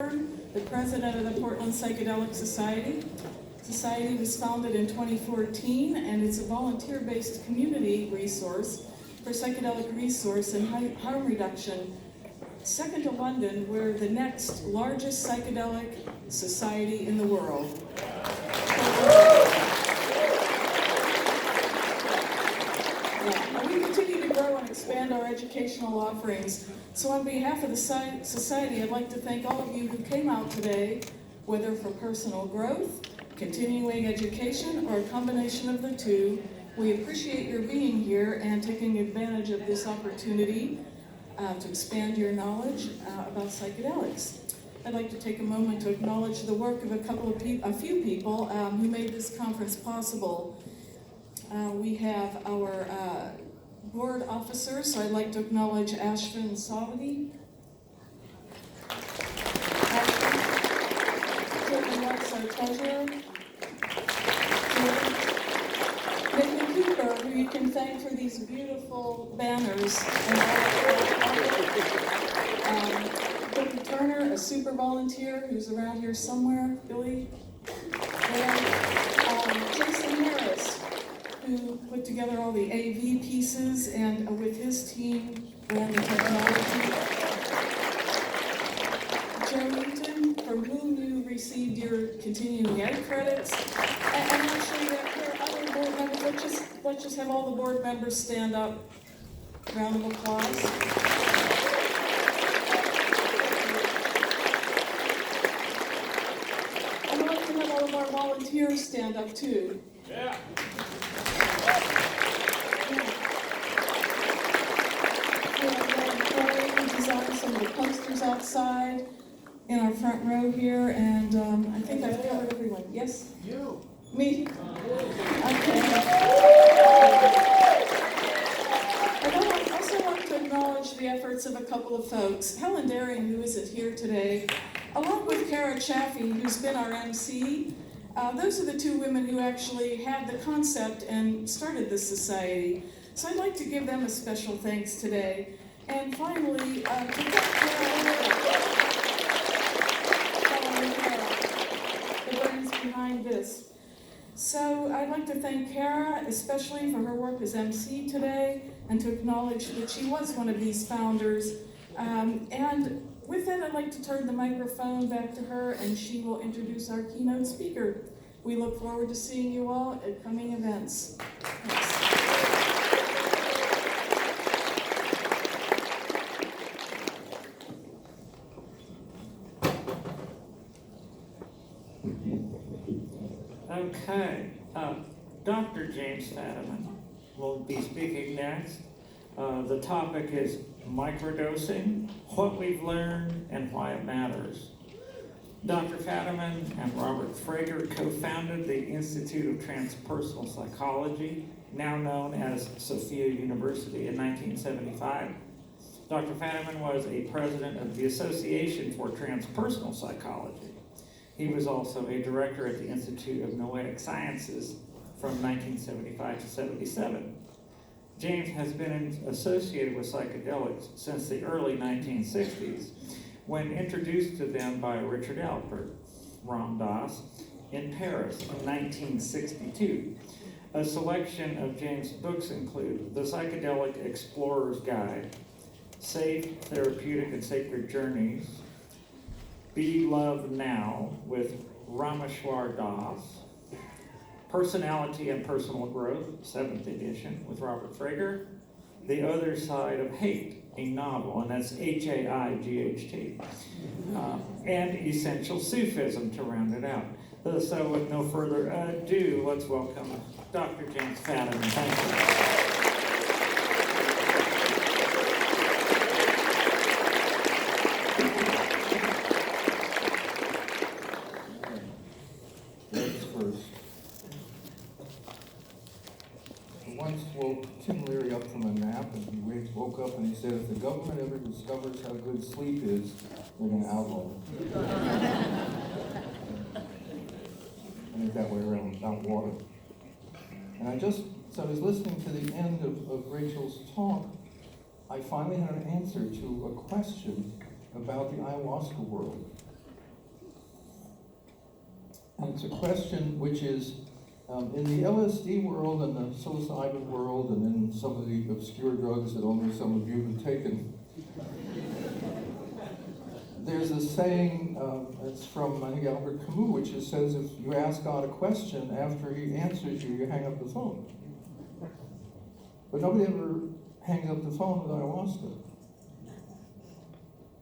the president of the Portland Psychedelic Society. The Society was founded in 2014, and it's a volunteer-based community resource for psychedelic resource and harm reduction. Second to London, we're the next largest psychedelic society in the world. We continue to grow and expand our educational offerings. So on behalf of the Society, I'd like to thank all of you who came out today, whether for personal growth, continuing education, or a combination of the two. We appreciate your being here and taking advantage of this opportunity to expand your knowledge about psychedelics. I'd like to take a moment to acknowledge the work of a few people who made this conference possible. We have our board officers, so I'd like to acknowledge Ashvin Savadi. Jordan Watts, our treasurer. Nathan Cooper, who you can thank for these beautiful banners. Billy Turner, a super volunteer who's around here somewhere. Billy. And Jason Harris, who put together all the AV pieces and with his team ran the technology. Joe Newton, from whom you received your continuing ed credits. And actually, there are other board members. Let's just have all the board members stand up. Round of applause. I'd like to have all of our volunteers stand up too. Yeah. We designed some of the posters outside in our front row here, and I think I've covered everyone. Yes? You. Me? Okay. I'd also like to acknowledge the efforts of a couple of folks. Helen Daring, who isn't here today, along with Kara Chaffee, who's been our MC. Those are the two women who actually had the concept and started this society. So I'd like to give them a special thanks today. And finally, to thank Kara, the brains behind this. So I'd like to thank Kara, especially for her work as MC today, and to acknowledge that she was one of these founders. And with that, I'd like to turn the microphone back to her, and she will introduce our keynote speaker. We look forward to seeing you all at coming events. Thanks. Okay, Dr. James Fadiman will be speaking next. The topic is microdosing, what we've learned, and why it matters. Dr. Fadiman and Robert Frager co-founded the Institute of Transpersonal Psychology, now known as Sophia University, in 1975. Dr. Fadiman was a president of the Association for Transpersonal Psychology. He was also a director at the Institute of Noetic Sciences from 1975 to 77. James has been associated with psychedelics since the early 1960s, when introduced to them by Richard Alpert, Ram Dass, in Paris in 1962. A selection of James' books include The Psychedelic Explorer's Guide, Safe, Therapeutic, and Sacred Journeys, Be Love Now with Rameshwar Das, Personality and Personal Growth, 7th edition with Robert Frager, The Other Side of Hate, a novel, and that's H-A-I-G-H-T, and Essential Sufism to round it out. So with no further ado, let's welcome Dr. James Fadiman. Thank you. Tim Leary up from a nap, and he woke up and he said, if the government ever discovers how good sleep is, they're going to outlaw it. I think that way around, not water. And so I was listening to the end of Rachel's talk, I finally had an answer to a question about the ayahuasca world. It's a question which is, in the LSD world and the psilocybin world and in some of the obscure drugs that only some of you have taken, there's a saying, it's from, I think, Albert Camus, which says if you ask God a question, after he answers you, you hang up the phone. But nobody ever hangs up the phone with ayahuasca.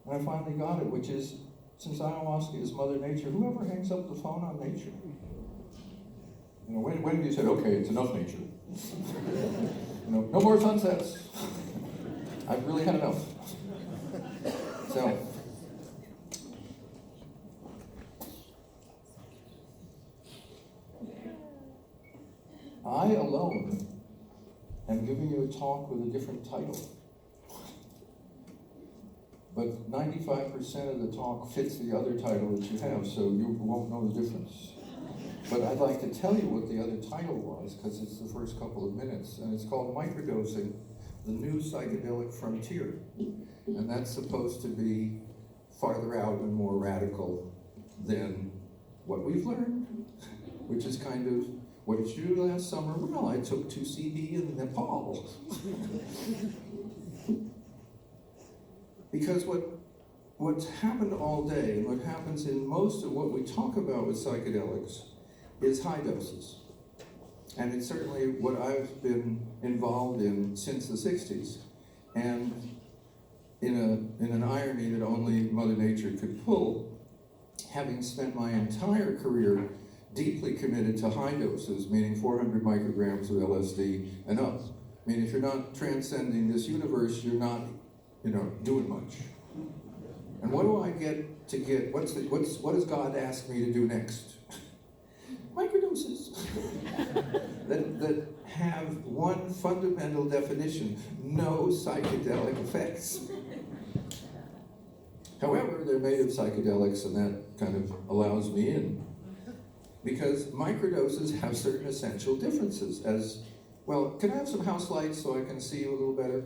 And I finally got it, which is, since ayahuasca is Mother Nature, whoever hangs up the phone on nature? You know, when you said, okay, it's enough nature. You know, no more sunsets. I've really had enough. So, I alone am giving you a talk with a different title. But 95% of the talk fits the other title that you have, so you won't know the difference. But I'd like to tell you what the other title was, because it's the first couple of minutes, and it's called Microdosing, the New Psychedelic Frontier. And that's supposed to be farther out and more radical than what we've learned, which is kind of, what did you do last summer? Well, I took 2 CB in Nepal. Because what's happened all day, and what happens in most of what we talk about with psychedelics, is high doses. And it's certainly what I've been involved in since the 60s. And in an irony that only Mother Nature could pull, having spent my entire career deeply committed to high doses, meaning 400 micrograms of LSD and up. I mean, if you're not transcending this universe, you're not, doing much. And what do I get to get? What does God ask me to do next? Microdoses that have one fundamental definition: no psychedelic effects. However, they're made of psychedelics, and that kind of allows me in. Because microdoses have certain essential differences. As well, can I have some house lights so I can see you a little better?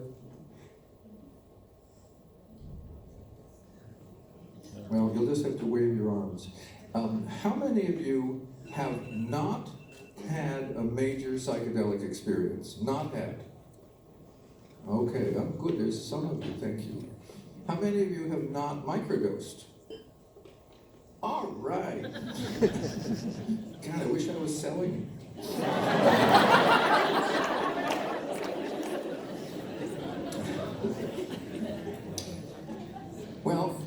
Well, you'll just have to wave your arms. How many of you have not had a major psychedelic experience? Not had. Okay, I'm good. There's some of you, thank you. How many of you have not microdosed? All right. God, I wish I was selling. Well,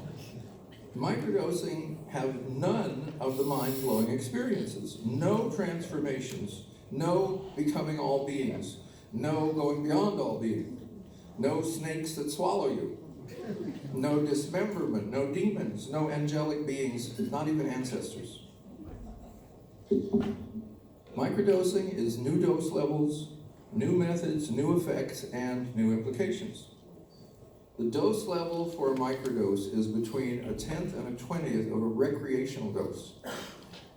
microdosing have none of the mind-blowing experiences. No transformations, no becoming all beings, no going beyond all being, no snakes that swallow you, no dismemberment, no demons, no angelic beings, not even ancestors. Microdosing is new dose levels, new methods, new effects, and new implications. The dose level for a microdose is between 1/10 and 1/20 of a recreational dose,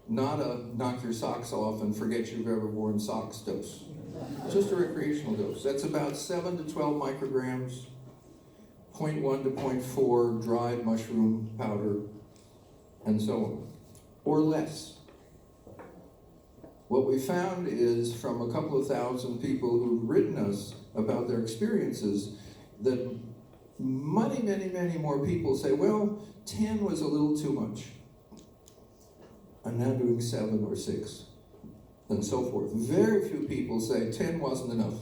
not a knock your socks off and forget you've ever worn socks dose. Just a recreational dose. That's about 7 to 12 micrograms, 0.1 to 0.4 dried mushroom powder, and so on, or less. What we found is, from a couple of thousand people who've written us about their experiences, that many more people say, well, 10 was a little too much. I'm now doing 7 or 6, and so forth. Very few people say 10 wasn't enough.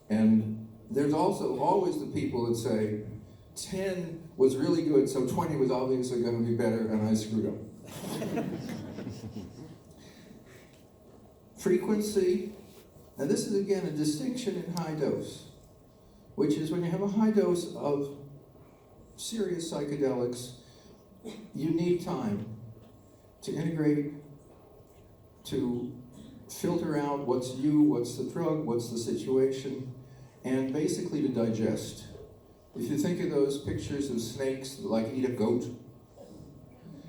And there's also always the people that say 10 was really good, so 20 was obviously going to be better, and I screwed up. Frequency, and this is again a distinction in high dose, which is when you have a high dose of serious psychedelics, you need time to integrate, to filter out what's you, what's the drug, what's the situation, and basically to digest. If you think of those pictures of snakes that like eat a goat,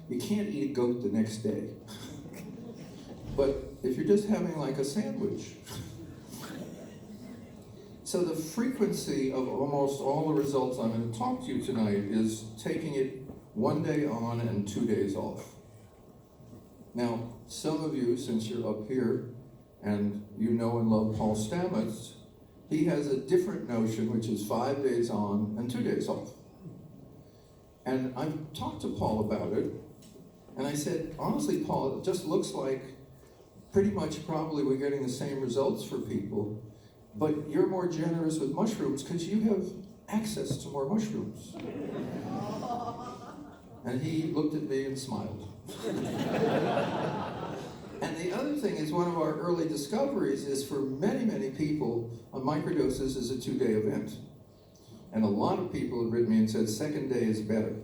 you can't eat a goat the next day. But if you're just having like a sandwich. So the frequency of almost all the results I'm going to talk to you tonight is taking it 1 day on and 2 days off. Now, some of you, since you're up here, and you know and love Paul Stamets, he has a different notion, which is 5 days on and 2 days off. And I've talked to Paul about it, and I said, honestly, Paul, it just looks like pretty much probably we're getting the same results for people, but you're more generous with mushrooms because you have access to more mushrooms. And he looked at me and smiled. And the other thing is, one of our early discoveries is for many, many people, a microdoses is a 2-day event. And a lot of people have written me and said, second day is better.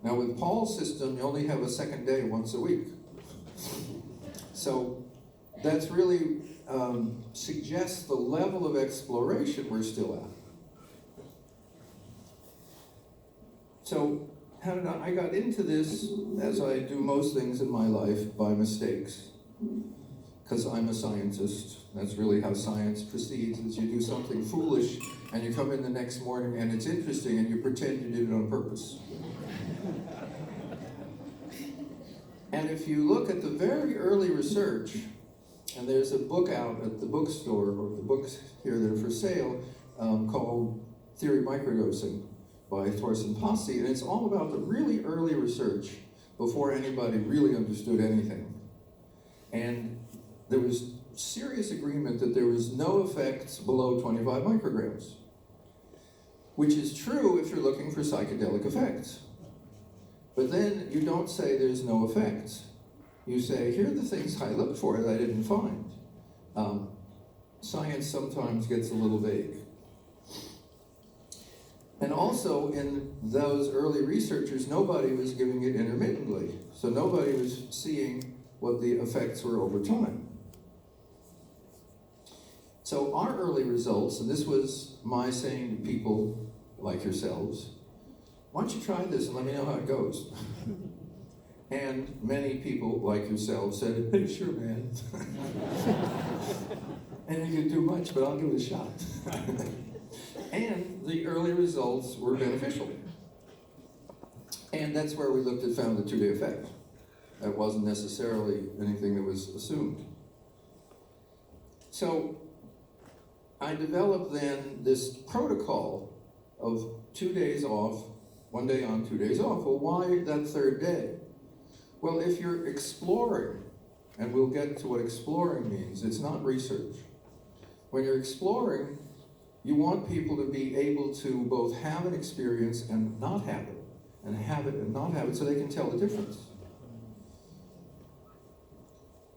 Now with Paul's system, you only have a second day once a week. So that's really suggests the level of exploration we're still at. So how did I got into this, as I do most things in my life, by mistakes. Because I'm a scientist. That's really how science proceeds, is you do something foolish and you come in the next morning and it's interesting and you pretend you did it on purpose. And if you look at the very early research, and there's a book out at the bookstore, or the books here that are for sale, called Theory of Microdosing by Thorsten Posse, and it's all about the really early research before anybody really understood anything. And there was serious agreement that there was no effects below 25 micrograms, which is true if you're looking for psychedelic effects. But then you don't say there's no effects. You say, here are the things I looked for that I didn't find. Science sometimes gets a little vague. And also, in those early researchers, nobody was giving it intermittently. So nobody was seeing what the effects were over time. So our early results, and this was my saying to people like yourselves, why don't you try this and let me know how it goes? And many people like yourselves said, hey, sure, man. And you can do much, but I'll give it a shot. And the early results were beneficial. And that's where we looked and found the 2-day effect. That wasn't necessarily anything that was assumed. So I developed then this protocol of 2 days off, 1 day on, 2 days off. Well, why that third day? Well, if you're exploring, and we'll get to what exploring means, it's not research. When you're exploring, you want people to be able to both have an experience and not have it, and have it and not have it, so they can tell the difference.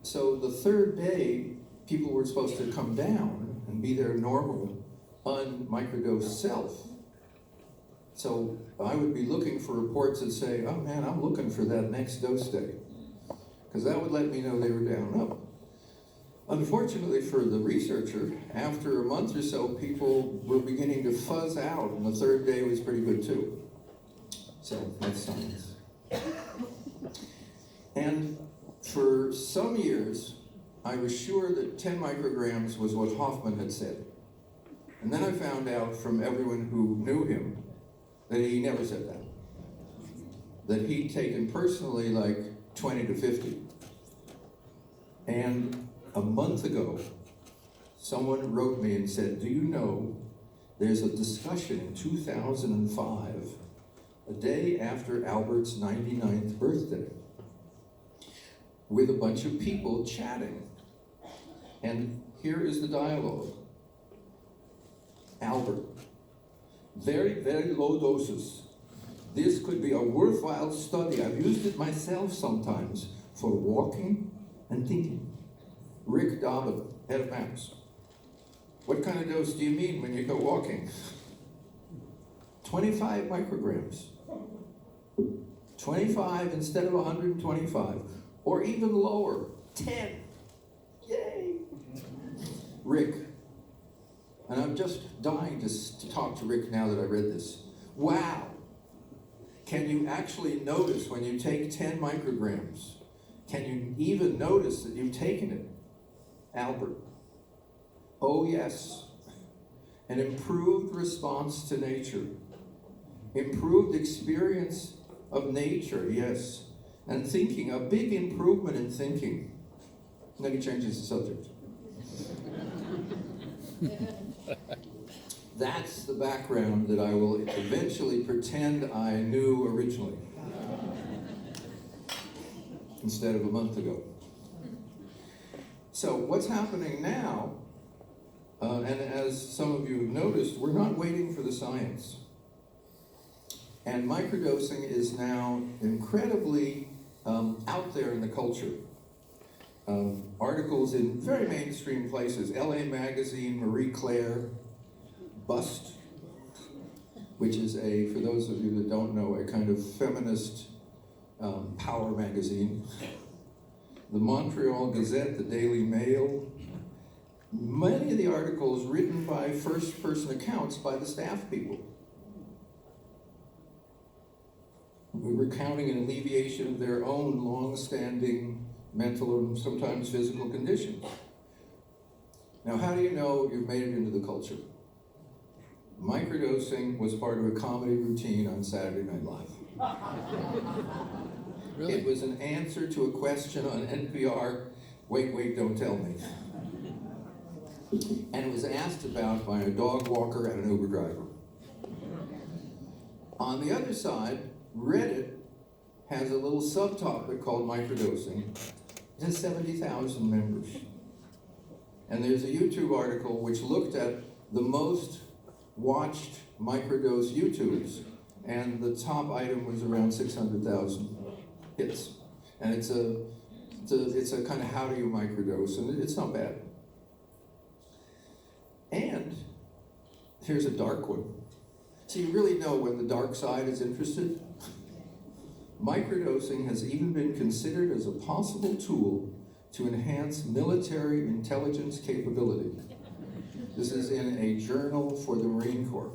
So the third day, people were supposed to come down and be their normal, unmicrodosed self. So I would be looking for reports that say, oh man, I'm looking for that next dose day. Because that would let me know they were down and up. Unfortunately for the researcher, after a month or so, people were beginning to fuzz out, and the third day was pretty good too. So that's science. And for some years, I was sure that 10 micrograms was what Hoffman had said. And then I found out from everyone who knew him that he never said that. That he'd taken personally like 20 to 50. And a month ago, someone wrote me and said, do you know there's a discussion in 2005, a day after Albert's 99th birthday, with a bunch of people chatting. And here is the dialogue. Albert, very, very low doses. This could be a worthwhile study. I've used it myself sometimes for walking and thinking. Rick Dobbin, head of MAPS. What kind of dose do you mean when you go walking? 25 micrograms. 25 instead of 125. Or even lower, 10. Yay! Rick. And I'm just dying to talk to Rick now that I read this. Wow! Can you actually notice when you take 10 micrograms? Can you even notice that you've taken it? Albert. Oh yes. An improved response to nature. Improved experience of nature, yes. And thinking, a big improvement in thinking. And then he changes the subject. That's the background that I will eventually pretend I knew originally, instead of a month ago. So what's happening now, and as some of you have noticed, we're not waiting for the science. And microdosing is now incredibly out there in the culture. Articles in very mainstream places, LA Magazine, Marie Claire, Bust, which is for those of you that don't know, a kind of feminist power magazine. The Montreal Gazette, the Daily Mail. Many of the articles written by first-person accounts by the staff people. We're recounting an alleviation of their own long-standing mental and sometimes physical conditions. Now, how do you know you've made it into the culture? Microdosing was part of a comedy routine on Saturday Night Live. Really? It was an answer to a question on NPR, Wait, Don't Tell Me. And it was asked about by a dog walker and an Uber driver. On the other side, Reddit has a little subtopic called microdosing. It has 70,000 members. And there's a YouTube article which looked at the most watched microdose YouTubes, and the top item was around 600,000 hits. And it's a kind of how do you microdose, and it's not bad. And here's a dark one. So you really know when the dark side is interested. Microdosing has even been considered as a possible tool to enhance military intelligence capability. This is in a journal for the Marine Corps.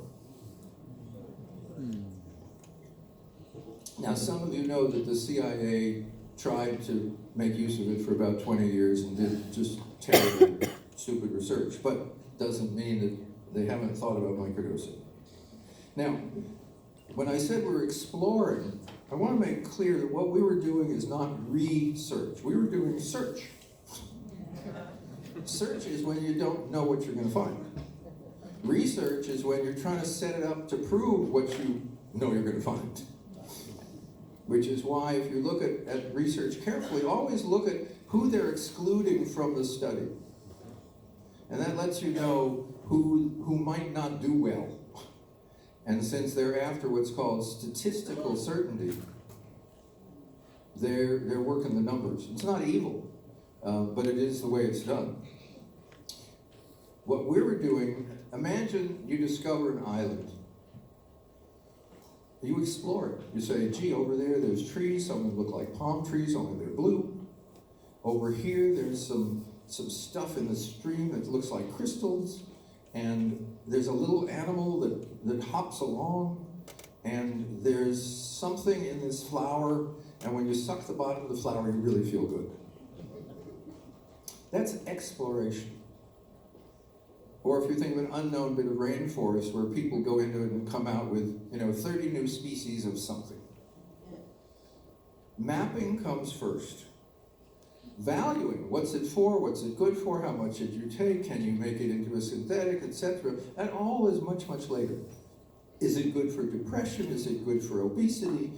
Now, some of you know that the CIA tried to make use of it for about 20 years and did just terrible, stupid research, but doesn't mean that they haven't thought about microdosing. Now, when I said we're exploring, I want to make clear that what we were doing is not research. We were doing search. Search is when you don't know what you're going to find. Research is when you're trying to set it up to prove what you know you're going to find. Which is why if you look at research carefully, always look at who they're excluding from the study. And that lets you know who might not do well. And since they're after what's called statistical certainty, they're working the numbers. It's not evil, but it is the way it's done. What we were doing, imagine you discover an island. You explore it. You say, gee, over there, there's trees. Some of them look like palm trees, only they're blue. Over here, there's some stuff in the stream that looks like crystals. And there's a little animal that hops along. And there's something in this flower. And when you suck the bottom of the flower, you really feel good. That's exploration. Or if you think of an unknown bit of rainforest where people go into it and come out with, 30 new species of something. Mapping comes first. Valuing, what's it for, what's it good for, how much did you take, can you make it into a synthetic, etc. That all is much, much later. Is it good for depression? Is it good for obesity?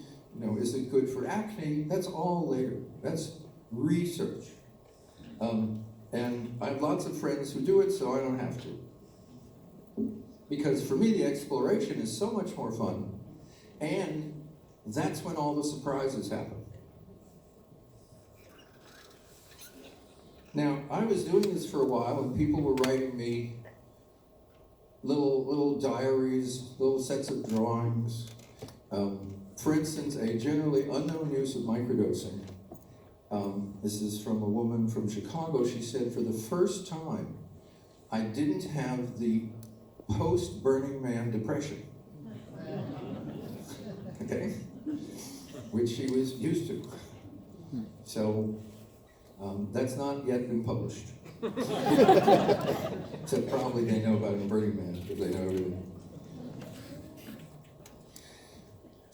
Is it good for acne? That's all later. That's research. And I have lots of friends who do it, so I don't have to. Because for me, the exploration is so much more fun, and that's when all the surprises happen. Now, I was doing this for a while, and people were writing me little diaries, little sets of drawings. For instance, a generally unknown use of microdosing. This is from a woman from Chicago. She said, for the first time, I didn't have the post-Burning Man depression. Okay? Which she was used to. So, that's not yet been published. Except probably they know about it in Burning Man, because they know everything.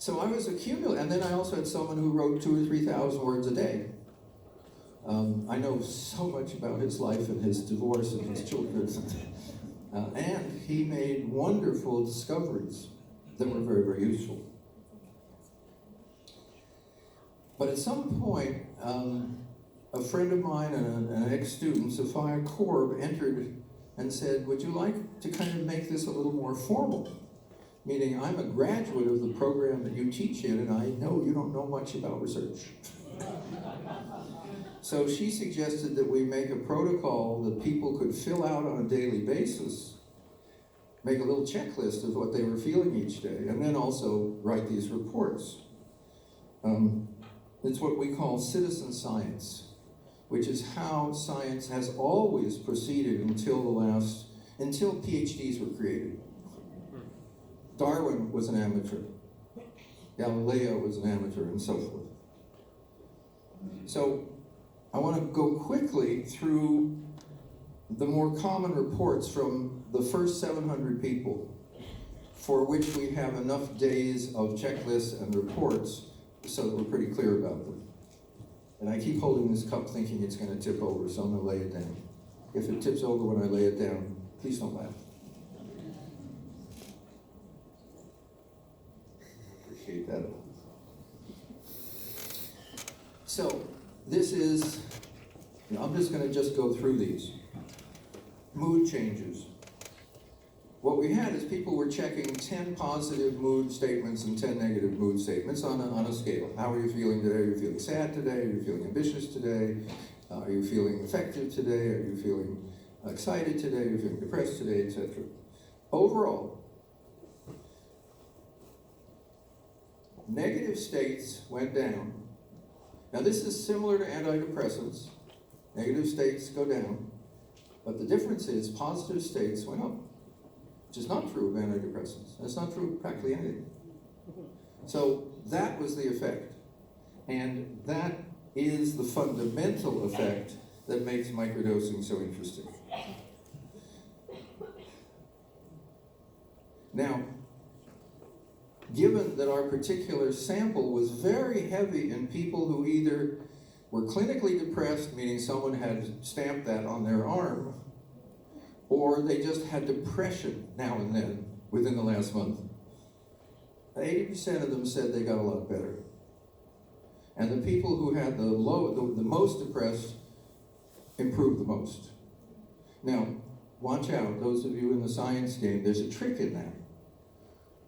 So I was accumulating, and then I also had someone who wrote 2,000 or 3,000 words a day. I know so much about his life and his divorce and his children. And he made wonderful discoveries that were very, very useful. But at some point, a friend of mine and an ex-student, Sophia Korb, entered and said, would you like to kind of make this a little more formal? Meaning, I'm a graduate of the program that you teach in, and I know you don't know much about research. So she suggested that we make a protocol that people could fill out on a daily basis, make a little checklist of what they were feeling each day, and then also write these reports. It's what we call citizen science, which is how science has always proceeded until PhDs were created. Darwin was an amateur. Galileo was an amateur, and so forth. So I want to go quickly through the more common reports from the first 700 people for which we have enough days of checklists and reports so that we're pretty clear about them. And I keep holding this cup thinking it's going to tip over, so I'm going to lay it down. If it tips over when I lay it down, please don't laugh. Appreciate that. So, this is, I'm just going to go through these. Mood changes. What we had is people were checking 10 positive mood statements and 10 negative mood statements on a scale. How are you feeling today? Are you feeling sad today? Are you feeling ambitious today? Are you feeling effective today? Are you feeling excited today? Are you feeling depressed today, etc.? Overall, negative states went down. Now this is similar to antidepressants. Negative states go down, but the difference is positive states went up, which is not true of antidepressants. That's not true of practically anything. So that was the effect. And that is the fundamental effect that makes microdosing so interesting. Now, given that our particular sample was very heavy in people who either were clinically depressed, meaning someone had stamped that on their arm, or they just had depression now and then within the last month, 80% of them said they got a lot better. And the people who had the most depressed improved the most. Now, watch out, those of you in the science game, there's a trick in that.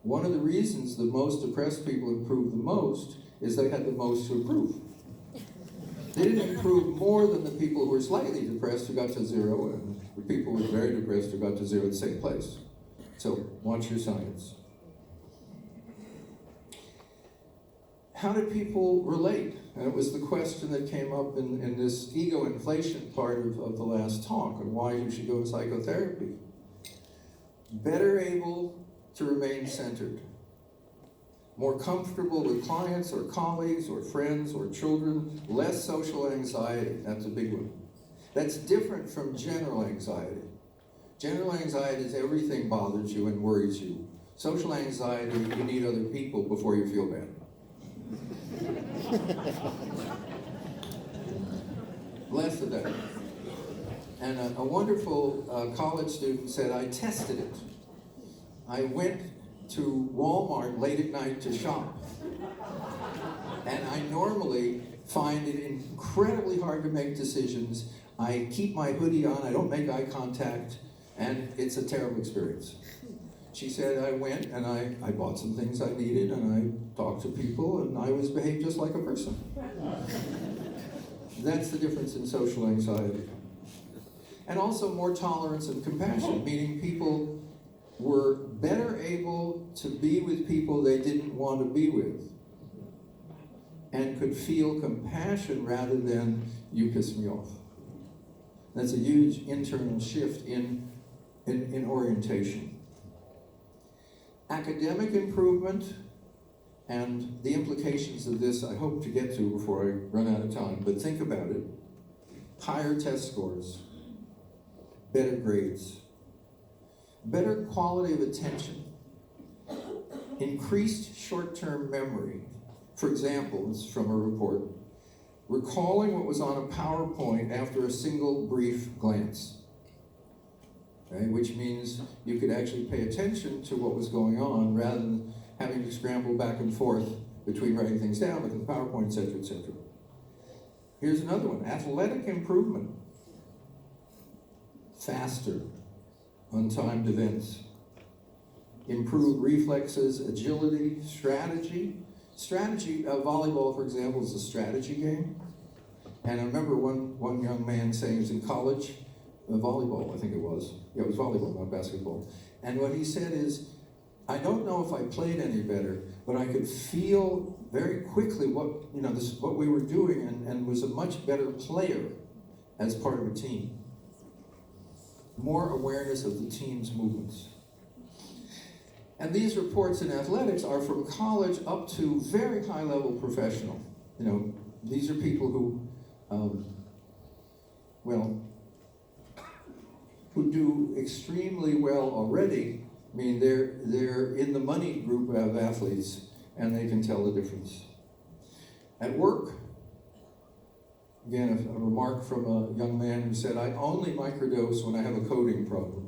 One of the reasons the most depressed people improved the most is they had the most to improve. They didn't improve more than the people who were slightly depressed who got to zero, and the people who were very depressed who got to zero at the same place. So, watch your science. How did people relate? And it was the question that came up in this ego inflation part of the last talk, and why you should go to psychotherapy. Better able to remain centered. More comfortable with clients or colleagues or friends or children. Less social anxiety. That's a big one. That's different from general anxiety. General anxiety is everything bothers you and worries you. Social anxiety, you need other people before you feel bad. Less of that. And a wonderful college student said, I tested it. I went to Walmart late at night to shop. And I normally find it incredibly hard to make decisions. I keep my hoodie on, I don't make eye contact, and it's a terrible experience. She said, I went and I bought some things I needed, and I talked to people, and I was behaved just like a person. That's the difference in social anxiety. And also more tolerance and compassion, meaning people were better able to be with people they didn't want to be with, and could feel compassion rather than, you piss me off. That's a huge internal shift in orientation. Academic improvement, and the implications of this I hope to get to before I run out of time, but think about it. Higher test scores, better grades, better quality of attention. increased short-term memory. For example, this is from a report, recalling what was on a PowerPoint after a single brief glance. Okay, which means you could actually pay attention to what was going on rather than having to scramble back and forth between writing things down, looking at the PowerPoint, etc., etc. Here's another one, athletic improvement. Faster on timed events. Improved reflexes, agility, strategy. Volleyball, for example, is a strategy game. And I remember one young man saying he was in college, volleyball, I think it was. Yeah, it was volleyball, not basketball. And what he said is, I don't know if I played any better, but I could feel very quickly what we were doing and was a much better player as part of a team. More awareness of the team's movements. And these reports in athletics are from college up to very high-level professional. These are people who, who do extremely well already. I mean, they're in the money group of athletes, and they can tell the difference. At work, again, a remark from a young man who said, I only microdose when I have a coding problem.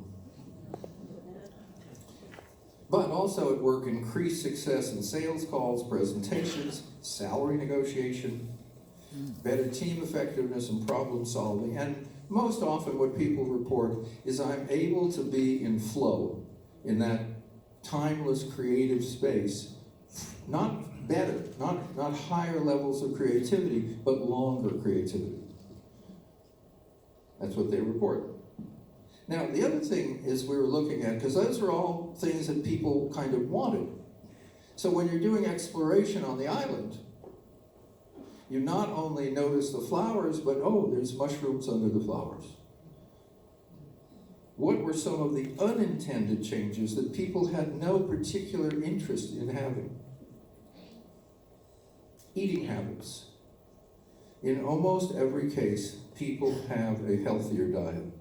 But also at work, increased success in sales calls, presentations, salary negotiation, better team effectiveness and problem solving, and most often what people report is I'm able to be in flow, in that timeless creative space, not better, not higher levels of creativity, but longer creativity. That's what they report. Now, the other thing is we were looking at, because those are all things that people kind of wanted. So when you're doing exploration on the island, you not only notice the flowers, but there's mushrooms under the flowers. What were some of the unintended changes that people had no particular interest in having? Eating habits. In almost every case, people have a healthier diet.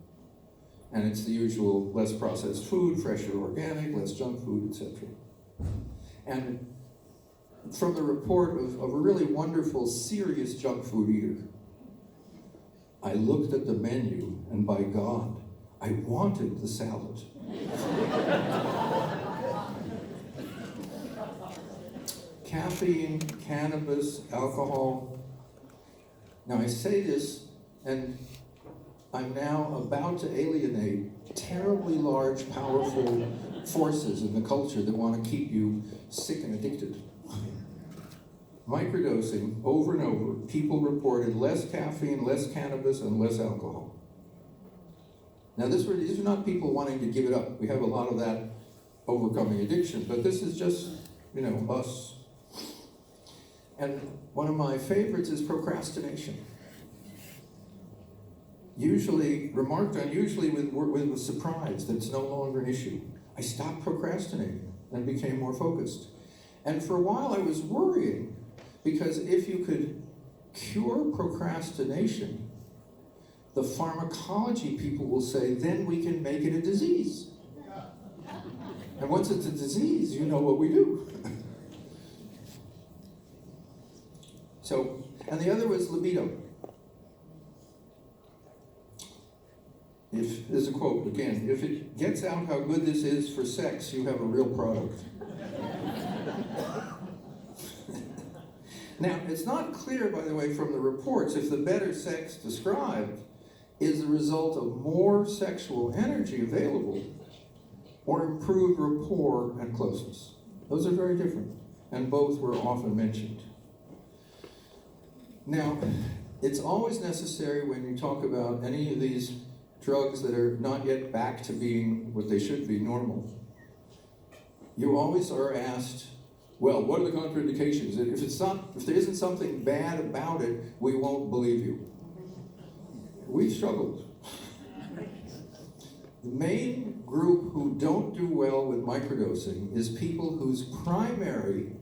And it's the usual less processed food, fresher organic, less junk food, etc. And from the report of a really wonderful, serious junk food eater, I looked at the menu, and by God, I wanted the salad. Caffeine, cannabis, alcohol. Now I say this, and I'm now about to alienate terribly large, powerful forces in the culture that want to keep you sick and addicted. Microdosing, over and over, people reported less caffeine, less cannabis, and less alcohol. Now these are not people wanting to give it up. We have a lot of that overcoming addiction, but this is just, us. And one of my favorites is procrastination. Remarked on with surprise that it's no longer an issue. I stopped procrastinating and became more focused. And for a while I was worrying, because if you could cure procrastination, the pharmacology people will say, then we can make it a disease. And once it's a disease, you know what we do. And the other was libido. There's a quote again, if it gets out how good this is for sex, you have a real product. Now, it's not clear, by the way, from the reports, if the better sex described is the result of more sexual energy available or improved rapport and closeness. Those are very different, and both were often mentioned. Now, it's always necessary when you talk about any of these drugs that are not yet back to being what they should be, normal. You always are asked, well, what are the contraindications? If there isn't something bad about it, we won't believe you. We've struggled. The main group who don't do well with microdosing is people whose primary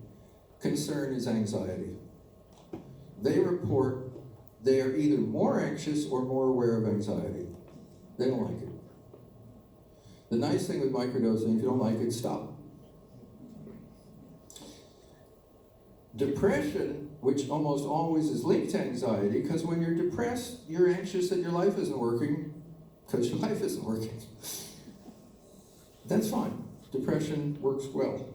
concern is anxiety. They report they are either more anxious or more aware of anxiety. They don't like it. The nice thing with microdosing, if you don't like it, stop. Depression, which almost always is linked to anxiety, because when you're depressed, you're anxious that your life isn't working, because your life isn't working. That's fine. Depression works well.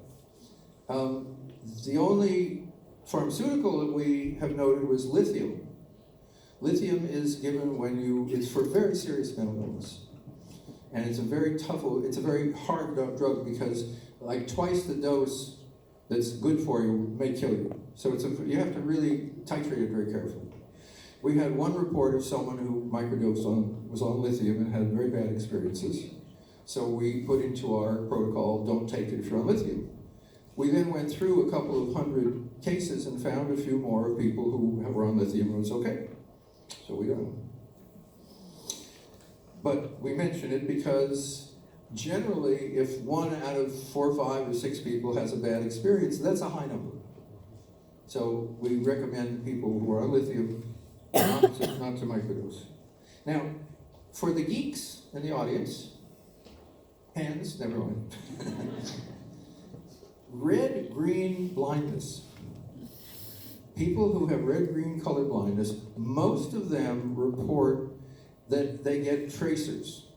The only pharmaceutical that we have noted was lithium. Lithium is given when it's for very serious mental illness. And it's a very hard drug because like twice the dose that's good for you may kill you. So you have to really titrate it very carefully. We had one report of someone who microdosed was on lithium and had very bad experiences. So we put into our protocol, don't take it if you're on lithium. We then went through a couple of hundred cases and found a few more of people who were on lithium and it was okay. So we don't know. But we mention it because generally if 1 out of 4, 5, or 6 people has a bad experience, that's a high number. So we recommend people who are on lithium not to microdose. Now, for the geeks in the audience, hands, never mind. Red-green blindness. People who have red-green color blindness, most of them report that they get tracers.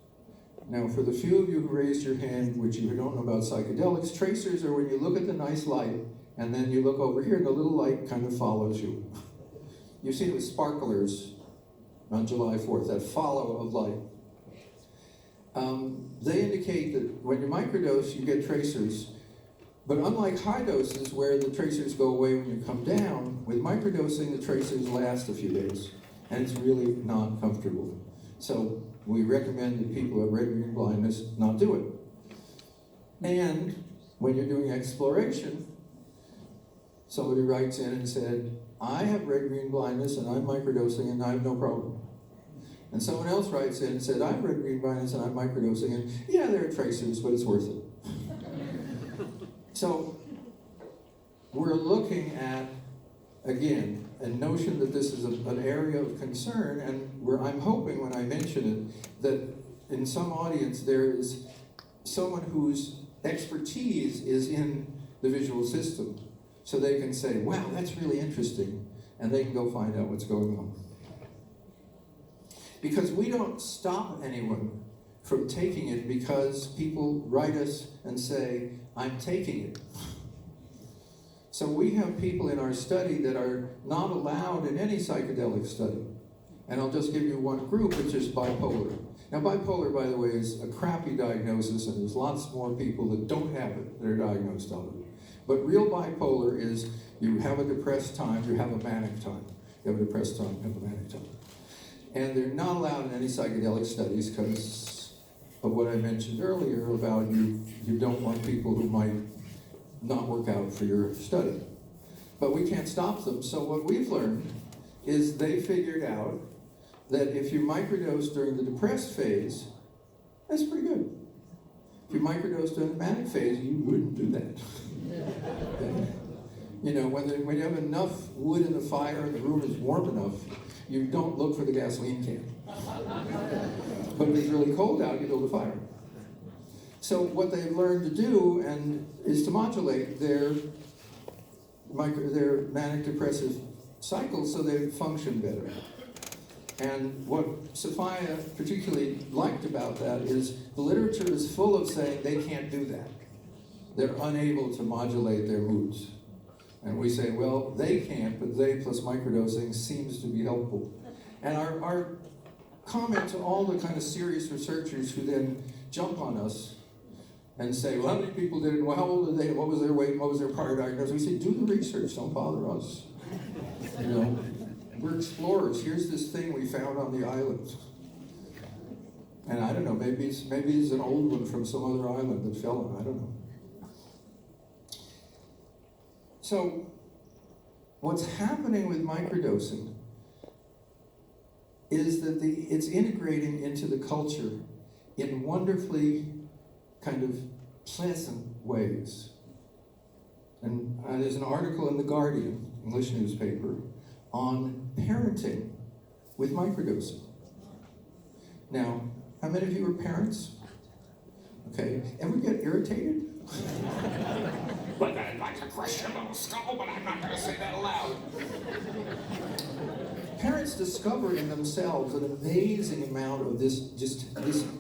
Now, for the few of you who raised your hand, which you don't know about psychedelics, tracers are when you look at the nice light, and then you look over here, and the little light kind of follows you. You see it with sparklers on July 4th, that follow of light. They indicate that when you microdose, you get tracers. But unlike high doses, where the tracers go away when you come down, with microdosing, the tracers last a few days, and it's really not comfortable. So we recommend that people who have red-green blindness not do it. And when you're doing exploration, somebody writes in and said, I have red-green blindness and I'm microdosing and I have no problem. And someone else writes in and said, I have red-green blindness and I'm microdosing and yeah, there are tracers, but it's worth it. So we're looking at, again, a notion that this is an area of concern, and where I'm hoping when I mention it, that in some audience there is someone whose expertise is in the visual system, so they can say, wow, that's really interesting, and they can go find out what's going on. Because we don't stop anyone from taking it because people write us and say, I'm taking it. So we have people in our study that are not allowed in any psychedelic study. And I'll just give you one group, which is bipolar. Now bipolar, by the way, is a crappy diagnosis, and there's lots more people that don't have it that are diagnosed of it. But real bipolar is you have a depressed time, you have a manic time. You have a depressed time, you have a manic time. And they're not allowed in any psychedelic studies because of what I mentioned earlier about you don't want people who might not work out for your study. But we can't stop them, so what we've learned is they figured out that if you microdose during the depressed phase, that's pretty good. If you microdose during the manic phase, you wouldn't do that. You know, when you have enough wood in the fire and the room is warm enough, you don't look for the gasoline can. But if it's really cold out, you build a fire. So what they've learned to do is to modulate their manic depressive cycles so they function better. And what Sophia particularly liked about that is the literature is full of saying they can't do that. They're unable to modulate their moods. And we say, well, they can't, but they plus microdosing seems to be helpful. And our comment to all the kind of serious researchers who then jump on us and say, well, how many people did it? Well, how old are they? What was their weight? What was their prior diagnosis? We say, do the research, don't bother us. You know, we're explorers. Here's this thing we found on the island. And I don't know, maybe it's an old one from some other island that fell on, I don't know. So, what's happening with microdosing is that it's integrating into the culture in wonderfully kind of pleasant ways. And there's an article in The Guardian, English newspaper, on parenting with microdosing. Now, how many of you are parents? Okay, ever get irritated? But I'd like to crush your little skull, but I'm not going to say that aloud. Parents discover in themselves an amazing amount of this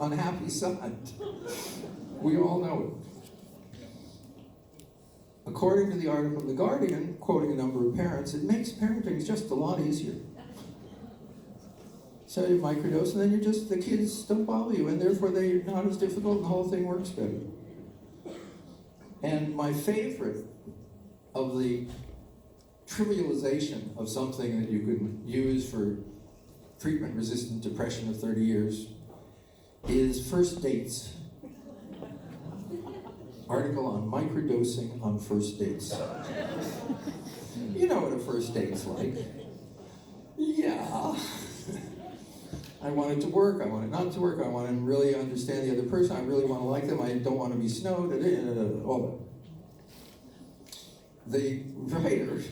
unhappy side. We all know it. According to the article in The Guardian, quoting a number of parents, it makes parenting just a lot easier. So you microdose, and then the kids don't bother you, and therefore they're not as difficult, and the whole thing works better. And my favorite of the trivialization of something that you can use for treatment-resistant depression of 30 years is first dates. Article on microdosing on first dates. You know what a first date's like. Yeah. I want it to work, I want it not to work, I want to really understand the other person, I really want to like them, I don't want to be snowed, all that. The writer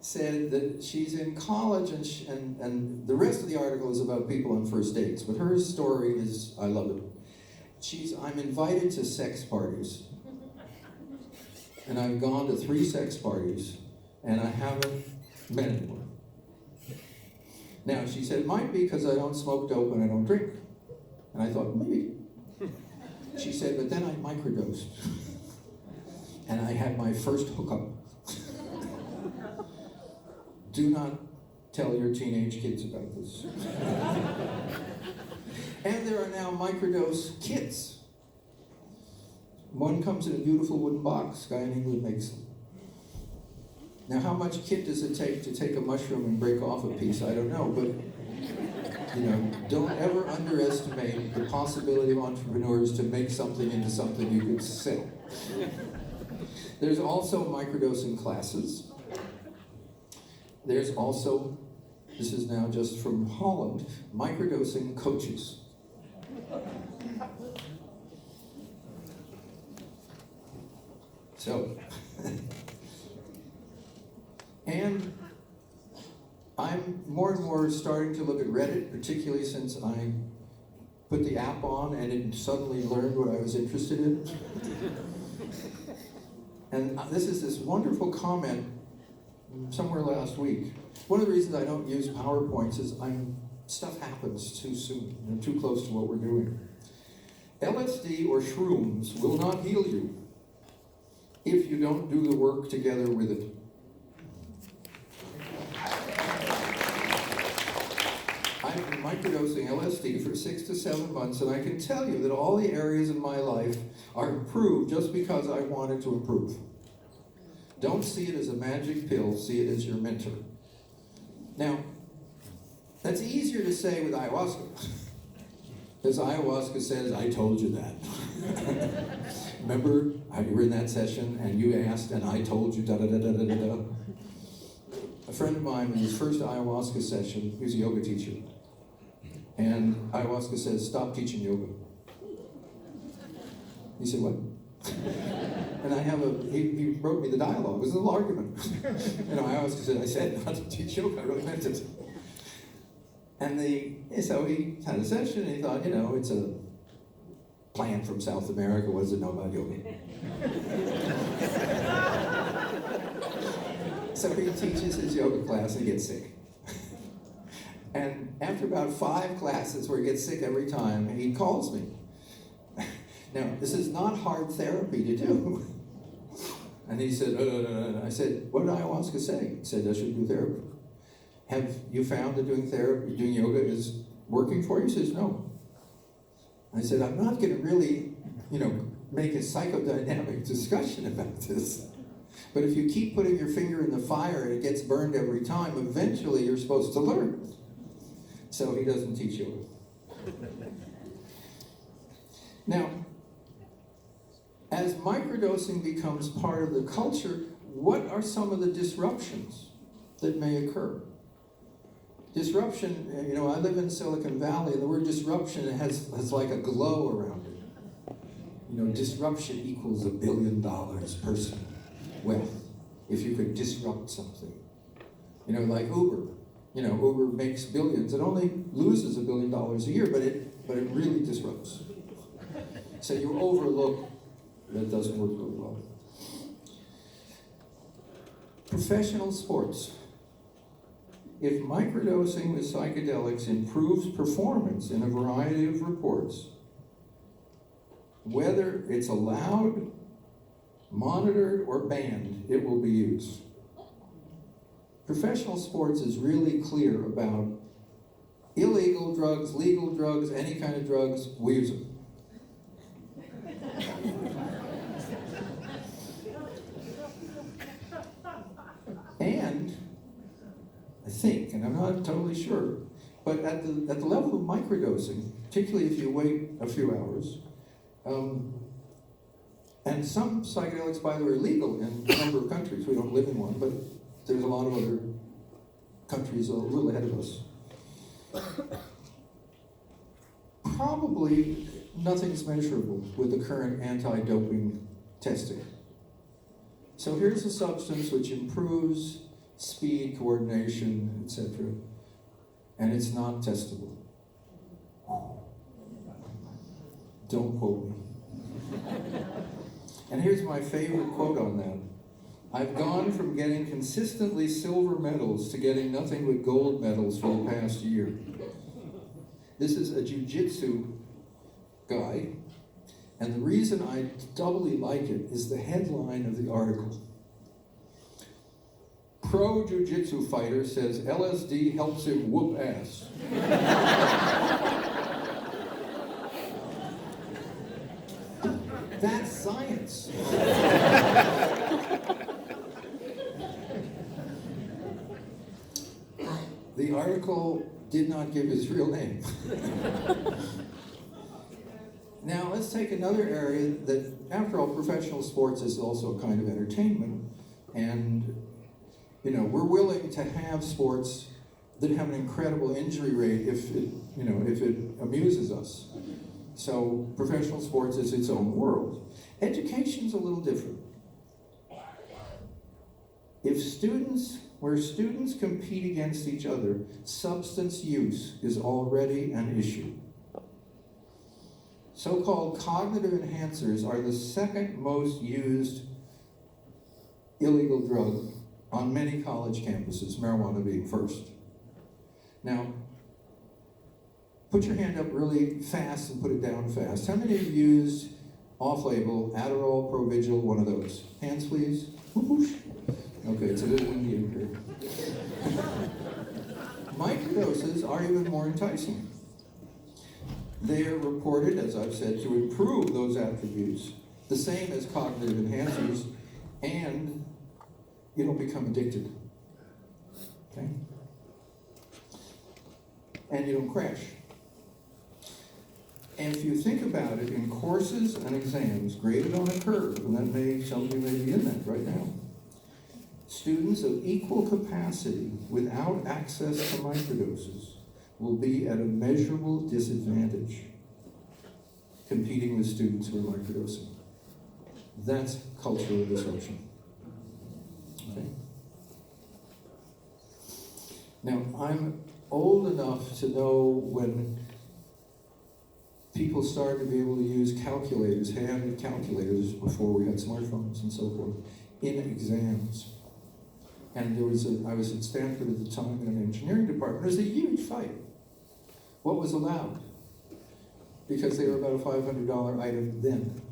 said that she's in college and the rest of the article is about people on first dates, but her story is, I love it. I'm invited to sex parties, and I've gone to 3 sex parties, and I haven't met anyone. Now, she said, it might be because I don't smoke dope and I don't drink. And I thought, maybe. She said, but then I microdosed. And I had my first hookup. Do not tell your teenage kids about this. And there are now microdose kits. One comes in a beautiful wooden box. Guy in England makes them. Now, how much kit does it take to take a mushroom and break off a piece? I don't know, but don't ever underestimate the possibility of entrepreneurs to make something into something you could sell. There's also microdosing classes. There's also, this is now just from Holland, microdosing coaches. So, and I'm more and more starting to look at Reddit, particularly since I put the app on and it suddenly learned what I was interested in. And this is this wonderful comment somewhere last week. One of the reasons I don't use PowerPoints is stuff happens too soon, too close to what we're doing. LSD or shrooms will not heal you if you don't do the work together with it. I've been microdosing LSD for 6 to 7 months, and I can tell you that all the areas in my life are improved just because I wanted to improve. Don't see it as a magic pill, see it as your mentor. Now, that's easier to say with ayahuasca, because ayahuasca says, I told you that. Remember, you were in that session, and you asked, and I told you, da-da-da-da-da-da-da. A friend of mine, in his first ayahuasca session, he was a yoga teacher, and ayahuasca says, stop teaching yoga. He said, what? And he wrote me the dialogue. It was a little argument. Ayahuasca said, I said not to teach yoga, I really meant it. And so he had a session, and he thought, it's a plant from South America, what does it know about yoga? So he teaches his yoga class and he gets sick. And after about 5 classes where he gets sick every time, he calls me. Now, this is not hard therapy to do. And he said, I said, what did ayahuasca say? He said, I should do therapy. Have you found that doing yoga is working for you? He says, no. I said, I'm not going to really, make a psychodynamic discussion about this. But if you keep putting your finger in the fire and it gets burned every time, eventually you're supposed to learn. So he doesn't teach yoga. Now, as microdosing becomes part of the culture, what are some of the disruptions that may occur? Disruption, I live in Silicon Valley, and the word disruption has like a glow around it. Disruption equals $1 billion person wealth, if you could disrupt something. Like Uber. Uber makes billions. It only loses $1 billion a year, but it really disrupts. So you overlook that doesn't work really well. Professional sports. If microdosing with psychedelics improves performance in a variety of reports, whether it's allowed, monitored, or banned, it will be used. Professional sports is really clear about illegal drugs, legal drugs, any kind of drugs, we use them. And I think, and I'm not totally sure, but at the level of microdosing, particularly if you wait a few hours, and some psychedelics, by the way, are legal in a number of countries. We don't live in one, but there's a lot of other countries a little ahead of us. Probably nothing's measurable with the current anti-doping testing. So here's a substance which improves speed, coordination, etc., and it's not testable. Don't quote me. And here's my favorite quote on that. I've gone from getting consistently silver medals to getting nothing but gold medals for the past year. This is a jiu-jitsu guy, and the reason I doubly like it is the headline of the article. Pro jiu-jitsu fighter says LSD helps him whoop ass. That's science. The article did not give his real name. Now let's take another area that, after all, professional sports is also a kind of entertainment, and we're willing to have sports that have an incredible injury rate if it amuses us. So professional sports is its own world. Education's a little different. Where students compete against each other, substance use is already an issue. So-called cognitive enhancers are the second most used illegal drug on many college campuses, marijuana being first. Now, put your hand up really fast and put it down fast. How many of you used off-label Adderall, Provigil, one of those? Hands, please. Whoosh. Okay, it's a little windy in here. Microdoses are even more enticing. They are reported, as I've said, to improve those attributes, the same as cognitive enhancers, and you don't become addicted. Okay? And you don't crash. And if you think about it, in courses and exams graded on a curve, and some of you may be in that right now, students of equal capacity without access to microdoses will be at a measurable disadvantage competing with students who are microdosing. That's cultural disruption. Okay? Now, I'm old enough to know when people started to be able to use calculators, hand calculators, before we had smartphones and so forth, in exams. And I was at Stanford at the time in an engineering department. There was a huge fight. What was allowed? Because they were about a $500 item then.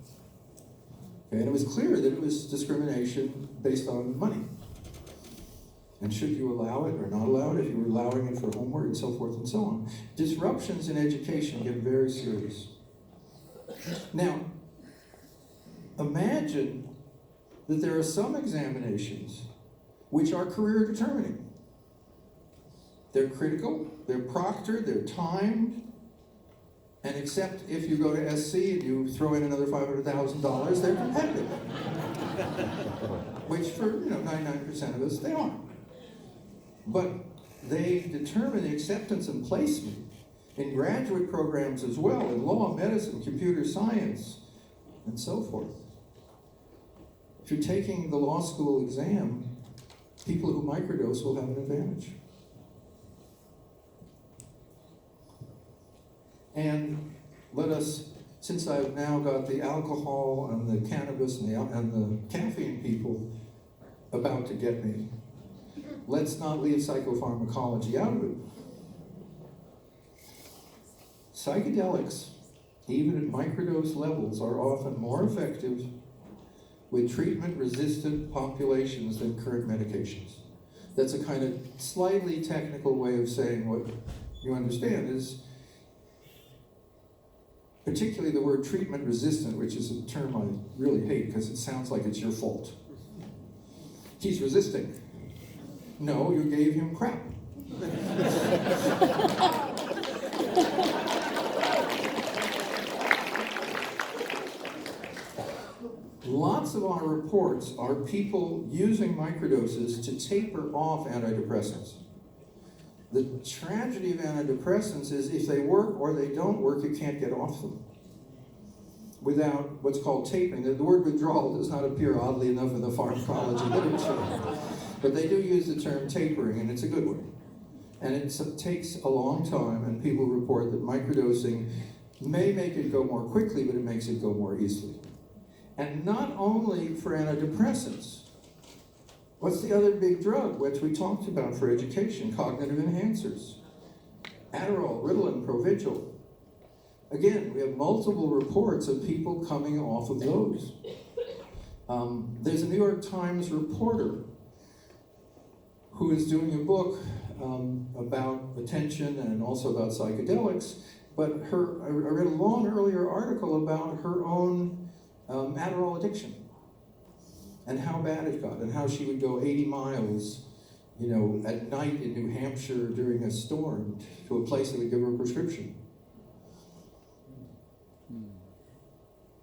Okay, and it was clear that it was discrimination based on money. And should you allow it or not allow it, if you were allowing it for homework and so forth and so on. Disruptions in education get very serious. Now, imagine that there are some examinations which are career determining. They're critical, they're proctored, they're timed, and except if you go to SC and you throw in another $500,000, they're competitive. Which for 99% of us, they are. But they determine the acceptance and placement in graduate programs as well, in law, medicine, computer science, and so forth. If you're taking the law school exam, people who microdose will have an advantage. And let us since I've now got the alcohol and the cannabis and the caffeine people about to get me, let's not leave psychopharmacology out of it. Psychedelics, even at microdose levels, are often more effective with treatment-resistant populations than current medications. That's a kind of slightly technical way of saying what you understand is, particularly the word treatment-resistant, which is a term I really hate because it sounds like it's your fault. He's resisting. No, you gave him crap. Lots of our reports are people using microdoses to taper off antidepressants. The tragedy of antidepressants is if they work or they don't work, you can't get off them without what's called tapering. The word withdrawal does not appear, oddly enough, in the pharmacology literature, but they do use the term tapering, and it's a good one. And it takes a long time, and people report that microdosing may make it go more quickly, but it makes it go more easily. And not only for antidepressants. What's the other big drug, which we talked about for education? Cognitive enhancers. Adderall, Ritalin, Provigil. Again, we have multiple reports of people coming off of those. There's a New York Times reporter who is doing a book about attention and also about psychedelics, but I read a long earlier article about her own Adderall addiction and how bad it got and how she would go 80 miles, at night in New Hampshire during a storm to a place that would give her a prescription.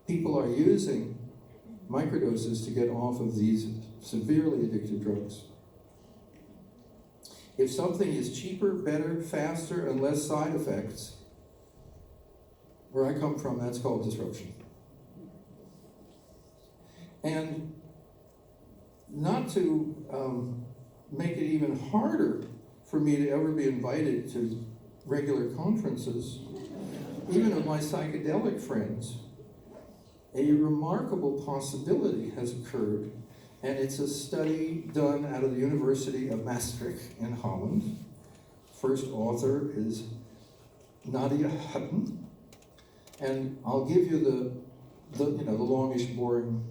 People are using microdoses to get off of these severely addictive drugs. If something is cheaper, better, faster, and less side effects, where I come from, that's called disruption. And not to make it even harder for me to ever be invited to regular conferences, even of my psychedelic friends, a remarkable possibility has occurred, and it's a study done out of the University of Maastricht in Holland. First author is Nadia Hutton, and I'll give you the longish, boring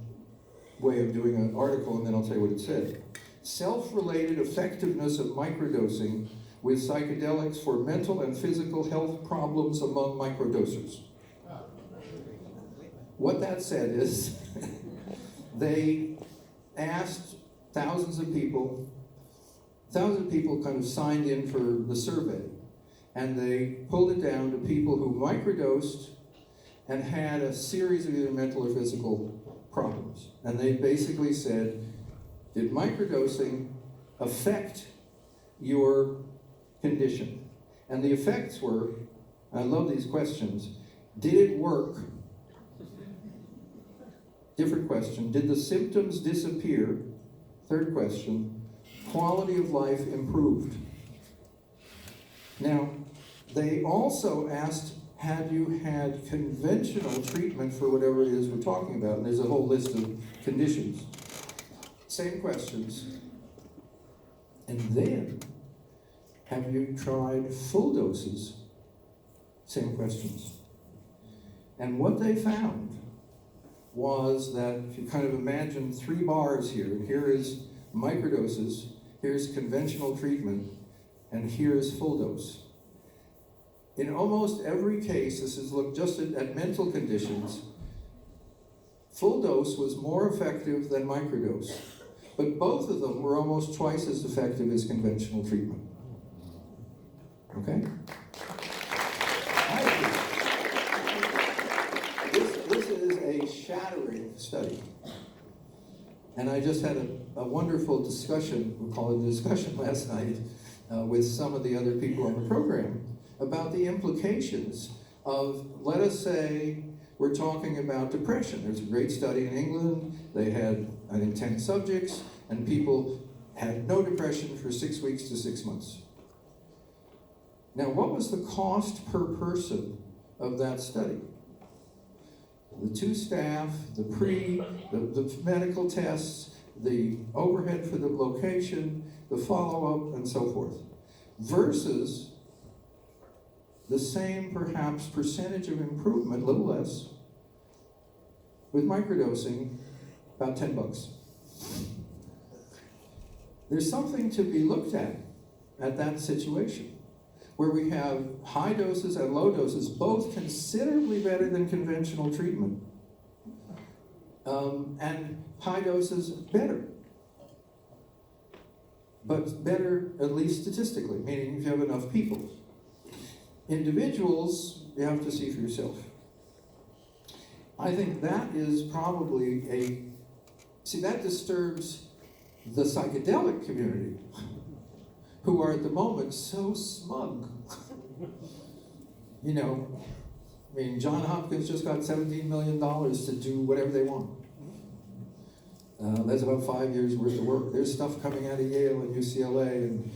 way of doing an article, and then I'll tell you what it said. Self-related effectiveness of microdosing with psychedelics for mental and physical health problems among microdosers. What that said is, they asked thousands of people kind of signed in for the survey, and they pulled it down to people who microdosed and had a series of either mental or physical problems. And they basically said, did microdosing affect your condition? And the effects were, I love these questions, did it work? Different question, did the symptoms disappear? Third question, quality of life improved? Now, they also asked, had you had conventional treatment for whatever it is we're talking about? And there's a whole list of conditions. Same questions. And then, have you tried full doses? Same questions. And what they found was that if you kind of imagine 3 bars here, and here is microdoses, here's conventional treatment, and here's full dose. In almost every case, this is looked just at mental conditions, full dose was more effective than microdose, but both of them were almost twice as effective as conventional treatment. Okay? This is a shattering study. And I just had a wonderful discussion, we'll call it a discussion last night, with some of the other people on the program about the implications of, let us say, we're talking about depression. There's a great study in England. They had, I think, 10 subjects, and people had no depression for 6 weeks to 6 months. Now, what was the cost per person of that study? the 2 staff, the medical tests, the overhead for the location, the follow-up, and so forth, versus the same, perhaps, percentage of improvement, a little less, with microdosing, about $10. There's something to be looked at that situation, where we have high doses and low doses, both considerably better than conventional treatment, and high doses better. But better, at least statistically, meaning if you have enough people. Individuals, you have to see for yourself. I think that is probably that disturbs the psychedelic community, who are at the moment so smug. You know, I mean, John Hopkins just got $17 million to do whatever they want. That's about 5 years worth of work. There's stuff coming out of Yale and UCLA, and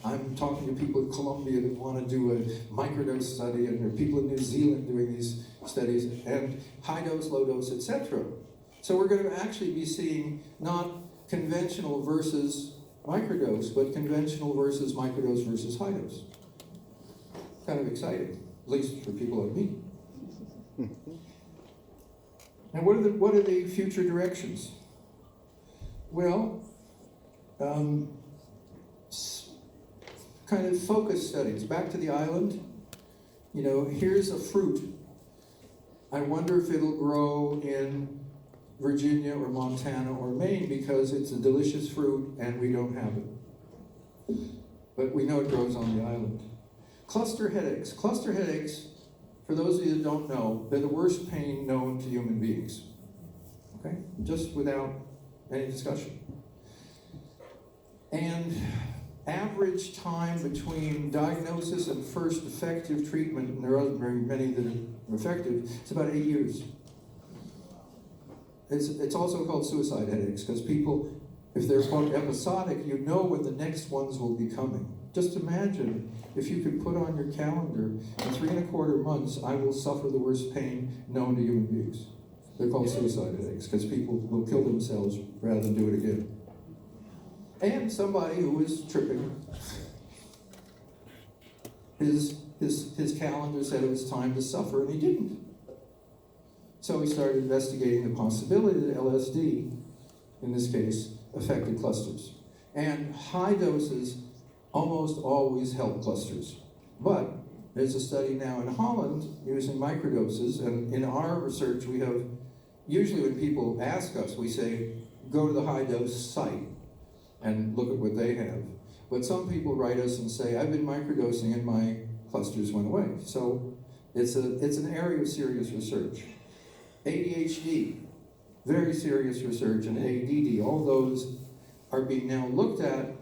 I'm talking to people at Columbia that want to do a microdose study, and there are people in New Zealand doing these studies, and high dose, low dose, etc. So we're going to actually be seeing not conventional versus microdose, but conventional versus microdose versus high dose. Kind of exciting, at least for people like me. Now, what are the future directions? Well, kind of focus studies. Back to the island. You know, here's a fruit. I wonder if it'll grow in Virginia or Montana or Maine because it's a delicious fruit and we don't have it. But we know it grows on the island. Cluster headaches. Cluster headaches, for those of you that don't know, they're the worst pain known to human beings. Okay? Just without any discussion. And average time between diagnosis and first effective treatment, and there are very many that are effective, it's about 8 years. It's also called suicide headaches, because people, if they're quote episodic, you know when the next ones will be coming. Just imagine if you could put on your calendar, in 3¼ months, I will suffer the worst pain known to human beings. They're called suicide headaches, because people will kill themselves rather than do it again. And somebody who was tripping, his calendar said it was time to suffer, and he didn't. So he started investigating the possibility that LSD, in this case, affected clusters. And high doses almost always help clusters. But there's a study now in Holland using microdoses, and in our research we have, usually when people ask us, we say, go to the high dose site and look at what they have. But some people write us and say, I've been microdosing and my clusters went away. So it's an area of serious research. ADHD, very serious research, and ADD, all those are being now looked at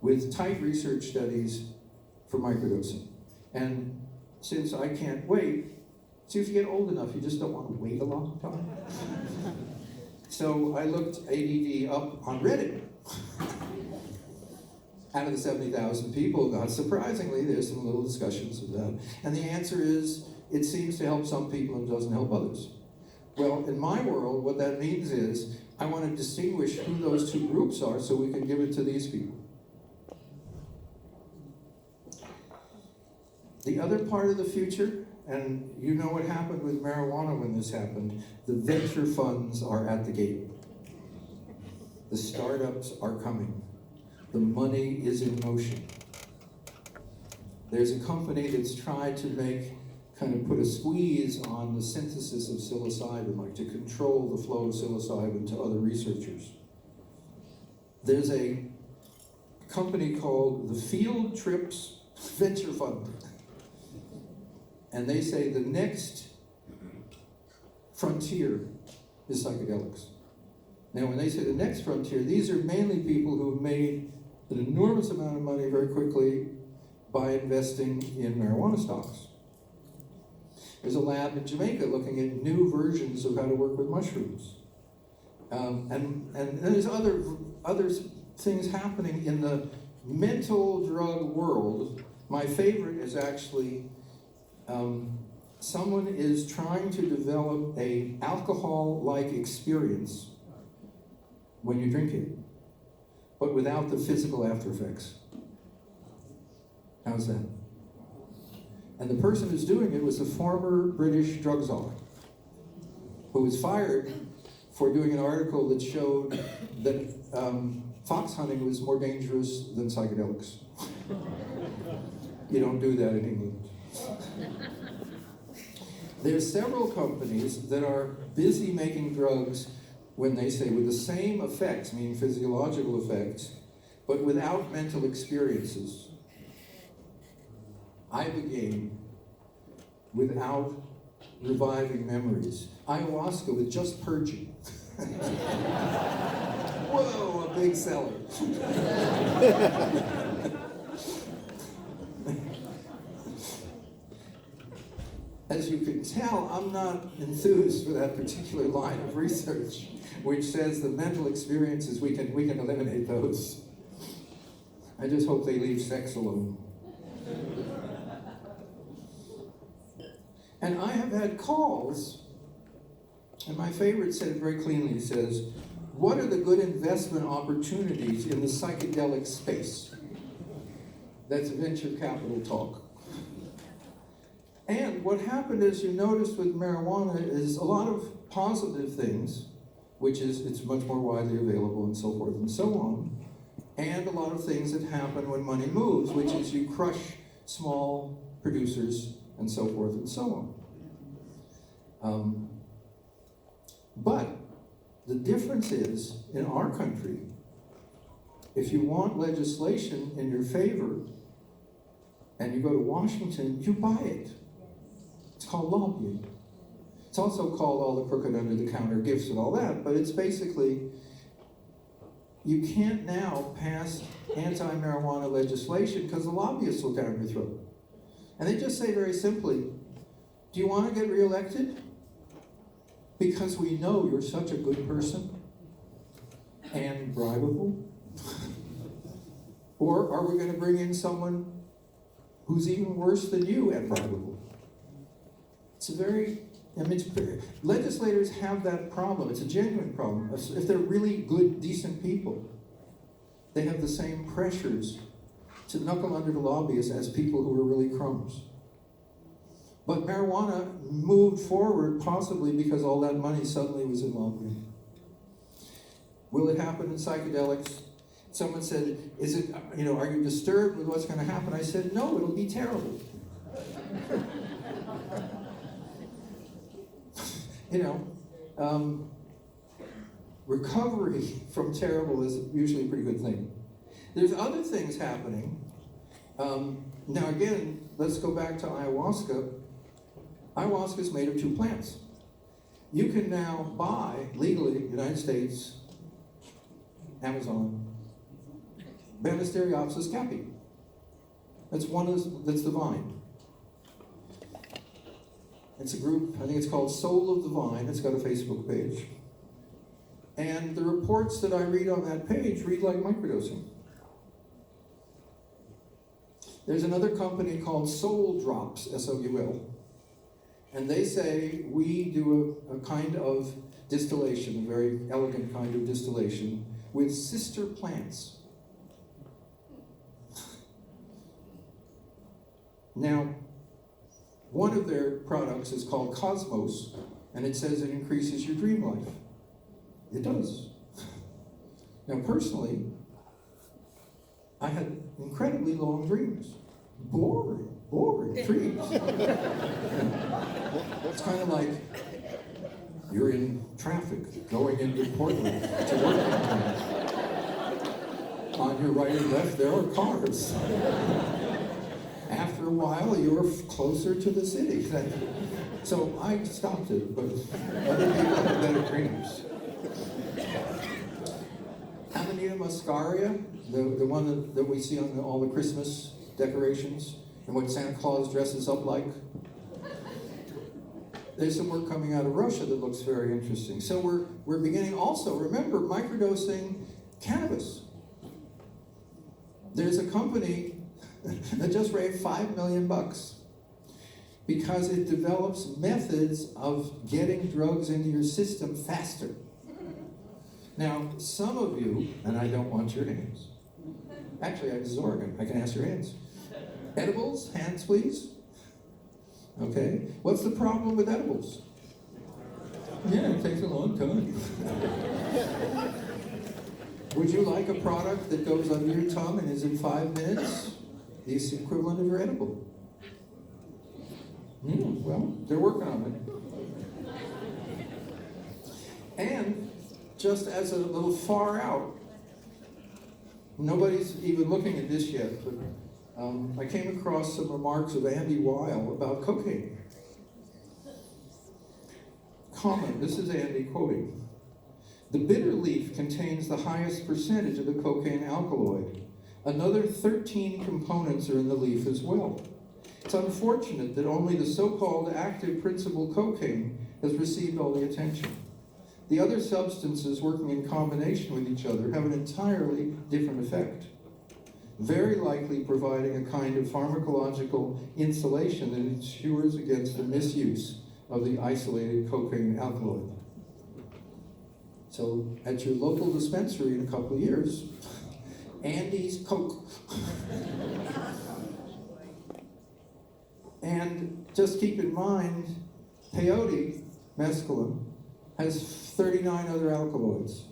with tight research studies for microdosing. And since I can't wait, see, if you get old enough, you just don't want to wait a long time. So I looked ADD up on Reddit. Out of the 70,000 people, not surprisingly, there's some little discussions of that. And the answer is, it seems to help some people and doesn't help others. Well, in my world, what that means is, I want to distinguish who those two groups are so we can give it to these people. The other part of the future, and you know what happened with marijuana when this happened, the venture funds are at the gate. The startups are coming. The money is in motion. There's a company that's tried to put a squeeze on the synthesis of psilocybin, like to control the flow of psilocybin to other researchers. There's a company called the Field Trips Venture Fund. And they say the next frontier is psychedelics. Now, when they say the next frontier, these are mainly people who have made an enormous amount of money very quickly by investing in marijuana stocks. There's a lab in Jamaica looking at new versions of how to work with mushrooms. And there's other things happening in the mental drug world. My favorite is actually someone is trying to develop a alcohol-like experience when you drink it, but without the physical after effects. How's that? And the person who's doing it was a former British drug czar who was fired for doing an article that showed that fox hunting was more dangerous than psychedelics. You don't do that in England. There's several companies that are busy making drugs, when they say with the same effects, meaning physiological effects, but without mental experiences. Ibogaine without reviving memories. Ayahuasca with just purging. Whoa, a big seller. As you can tell, I'm not enthused for that particular line of research, which says the mental experiences, we can eliminate those. I just hope they leave sex alone. And I have had calls, and my favorite said it very cleanly. He says, what are the good investment opportunities in the psychedelic space? That's venture capital talk. And what happened, as you noticed with marijuana, is a lot of positive things, which is it's much more widely available and so forth and so on, and a lot of things that happen when money moves, which is you crush small producers and so forth and so on. But the difference is, in our country, if you want legislation in your favor and you go to Washington, you buy it. It's called lobbying. It's also called all the crooked under-the-counter gifts and all that, but it's basically, you can't now pass anti-marijuana legislation because the lobbyists will down your throat. And they just say very simply, do you want to get reelected? Because we know you're such a good person and bribable? Or are we going to bring in someone who's even worse than you and bribable? It's a very, legislators have that problem. It's a genuine problem. If they're really good, decent people, they have the same pressures to knuckle under the lobbyists as people who are really crumbs. But marijuana moved forward possibly because all that money suddenly was in lobbying. Will it happen in psychedelics? Someone said, are you disturbed with what's going to happen? I said, no, it'll be terrible. Recovery from terrible is usually a pretty good thing. There's other things happening. Now again, let's go back to ayahuasca. Ayahuasca is made of two plants. You can now buy, legally, United States, Amazon, Banisteriopsis capi. That's the vine. It's a group, I think it's called Soul of the Vine. It's got a Facebook page. And the reports that I read on that page read like microdosing. There's another company called Soul Drops, S-O-U-L. And they say we do a kind of distillation, a very elegant kind of distillation, with sister plants. Now, one of their products is called Cosmos, and it says it increases your dream life. It does. Now, personally, I had incredibly long dreams. Boring dreams. It's kind of like you're in traffic going into Portland to work. On your right and left, there are cars. After a while, you're closer to the city. So I stopped it, but other people had better dreams. Amanita muscaria, the one that we see on all the Christmas decorations, and what Santa Claus dresses up like. There's some work coming out of Russia that looks very interesting. So we're beginning also, remember, microdosing cannabis. There's a company that just raised $5 million. because it develops methods of getting drugs into your system faster. Now, some of you, and I don't want your hands. Actually, this is Oregon. I can ask your hands. Edibles? Hands, please. Okay. What's the problem with edibles? Yeah, it takes a long time. Would you like a product that goes under your tongue and is in 5 minutes? The equivalent of your edible. Well, they're working on it. And just as a little far out, nobody's even looking at this yet, but I came across some remarks of Andy Weil about cocaine. Comment, this is Andy quoting. The bitter leaf contains the highest percentage of the cocaine alkaloid. Another 13 components are in the leaf as well. It's unfortunate that only the so-called active principle cocaine has received all the attention. The other substances working in combination with each other have an entirely different effect, very likely providing a kind of pharmacological insulation that ensures against the misuse of the isolated cocaine alkaloid. So at your local dispensary in a couple of years, Andy's Coke. And just keep in mind, peyote, mescaline, has 39 other alkaloids.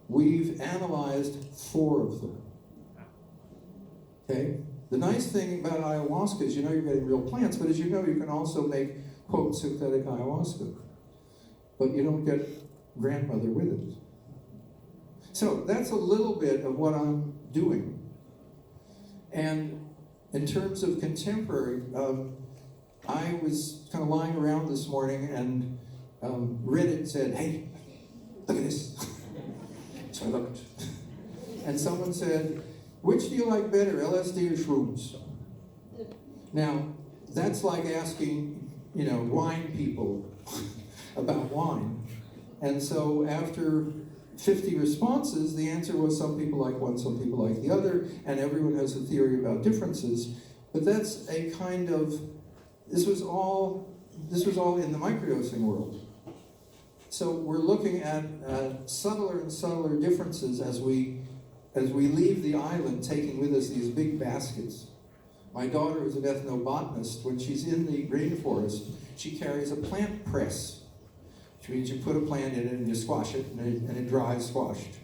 We've analyzed 4 of them. Okay? The nice thing about ayahuasca is you're getting real plants, but as you know, you can also make, quote, synthetic ayahuasca. But you don't get grandmother with it. So that's a little bit of what I'm doing. And in terms of contemporary, I was kind of lying around this morning and Reddit said, hey, look at this. So I looked. And someone said, which do you like better, LSD or shrooms? Now, that's like asking, wine people about wine. And so after 50 responses, the answer was some people like one, some people like the other, and everyone has a theory about differences. But that's a kind of, this was all in the microdosing world. So we're looking at subtler and subtler differences as we leave the island, taking with us these big baskets. My daughter is an ethnobotanist. When she's in the rainforest, she carries a plant press, which means you put a plant in it and you squash it, and it dries squashed.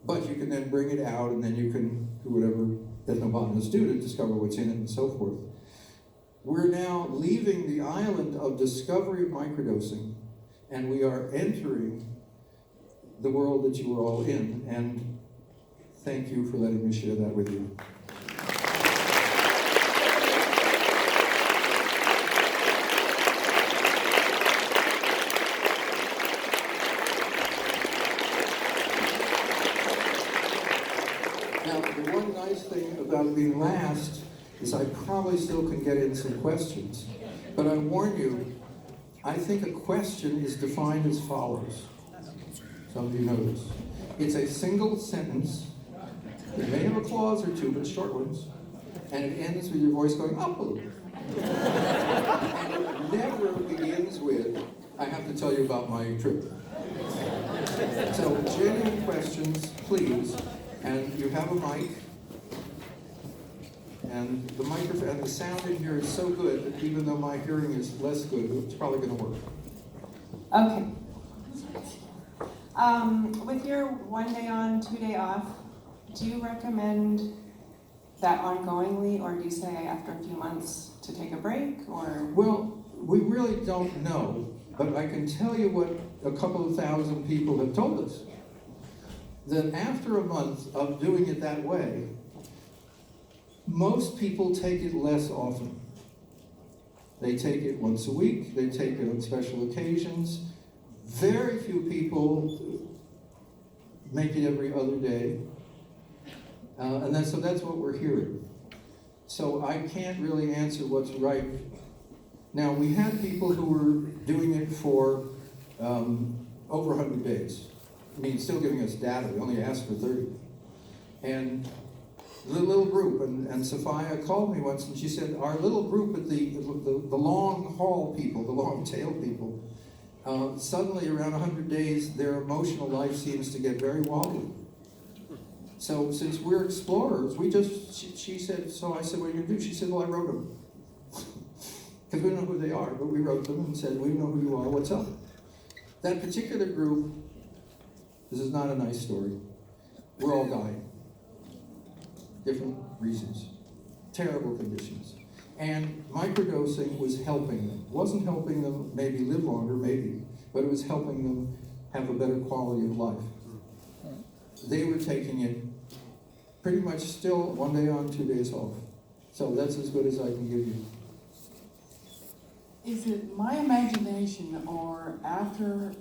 But you can then bring it out, and then you can do whatever ethnobotanists do to discover what's in it and so forth. We're now leaving the island of discovery of microdosing, and we are entering the world that you were all in. And thank you for letting me share that with you. Now, the one nice thing about being last is I probably still can get in some questions. But I warn you, I think a question is defined as follows. Some of you know this. It's a single sentence. It may have a clause or two, but short ones. And it ends with your voice going up a little. And it never begins with, I have to tell you about my trip. So genuine questions, please. And you have a mic. And the microphone and the sound in here is so good that even though my hearing is less good, it's probably going to work. Okay. With your 1 day on, 2 day off, do you recommend that ongoingly, or do you say after a few months to take a break, or? Well, we really don't know, but I can tell you what a couple of thousand people have told us. That after a month of doing it that way, most people take it less often. They take it once a week, they take it on special occasions. Very few people make it every other day. And that's what we're hearing. So I can't really answer what's right. Now, we had people who were doing it for over 100 days. I mean, still giving us data. We only asked for 30. And the little group, and Sophia called me once and she said, our little group at the long haul people, the long tail people, suddenly around 100 days, their emotional life seems to get very wobbly. So since we're explorers, she said, so I said, what are you gonna do? She said, well, I wrote them. Because we don't know who they are, but we wrote them and said, we know who you are, what's up? That particular group, this is not a nice story, we're all dying. Different reasons, terrible conditions. And microdosing was helping them. Wasn't helping them maybe live longer, maybe, but it was helping them have a better quality of life. They were taking it pretty much still 1 day on, 2 days off. So that's as good as I can give you. Is it my imagination, or after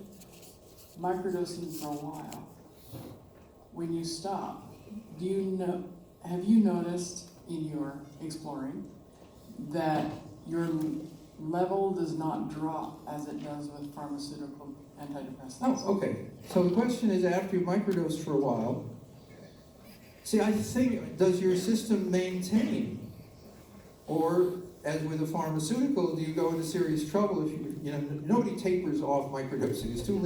microdosing for a while, when you stop, have you noticed in your exploring that your level does not drop as it does with pharmaceutical antidepressants? Oh, okay. So the question is, after you microdose for a while, see, I think, does your system maintain? Or, as with a pharmaceutical, do you go into serious trouble if nobody tapers off microdosing. It's too little.